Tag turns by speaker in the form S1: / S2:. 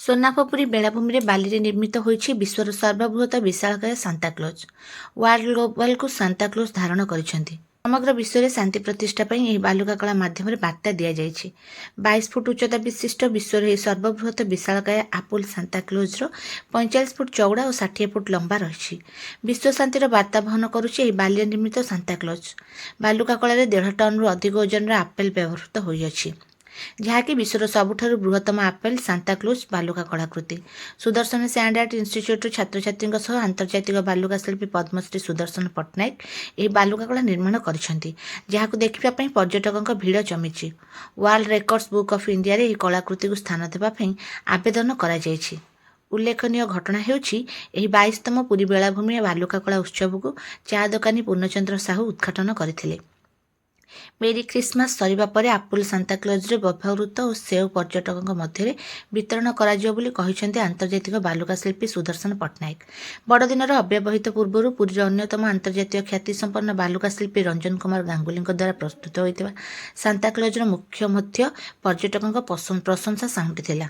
S1: सोनापपुरी बेलाभूमि में बाली निर्मित होइछि विश्वर सर्वबृहत विशालकाय सांताक्लोज। वर्ल्ड ग्लोबल को सांताक्लोज धारण करिसेंति। समग्र विश्व में शांति प्रतिष्ठा पर यह बालुका कला माध्यम बार्ता दि जाइए। 22 फुट उच्चता विशिष्ट विश्वर यह सर्वबृहत विशालकाय आपुल सांताक्लोजर 45 फुट चौड़ा और 60 फुट लंबा रही। विश्व शांतिर बार्ता बहन करुच्ची बाल्य निर्मित सांताक्लोज। बालुका कलार 1.5 टन अधिक ओजन आपेल व्यवहृत होइछि, जहाँकि विश्वर सबुठारु बृहत्तम आपेल सांताक्लोज बालुका कलाकृति। सुदर्शन सैंड आर्ट इन्स्टिट्यूट छात्र छात्री सह आंतर्जातिक बालुका शिल्पी पद्मश्री सुदर्शन पट्टनायक यह बालुका कला निर्माण करिसेंति, जहाँकु देखिबा पई पर्यटकଙ୍କ ଭିଡ଼ जमिछि। World records book of India रे यह कलाकृति को स्थान देबा पई आवेदन करा जायछि। उल्लेखनीय घटना हेउछि एही 22तम पुरी बेलाभूमि बालुका कला उत्सव को चा दोकानी पूर्णचंद्र साहू उद्घाटन करथिले। मेरी क्रिसमस सरिबा परे आपुल सांताक्लोज व्यवहृत और सेव पर्यटकों मध्य वितरण कहिसेंति आंतर्जातिक बालुका शिल्पी सुदर्शन पट्टनायक। बड़दिनर अव्यवहित पूर्व पुरीर अन्यतम आंतर्जातीय ख्याति संपन्न बालुका शिल्पी रंजन कुमार गांगुली द्वारा प्रस्तुत होता सांताक्लोजर मुख्य मध्य पर्यटकों प्रशंसा साउंटिथिला।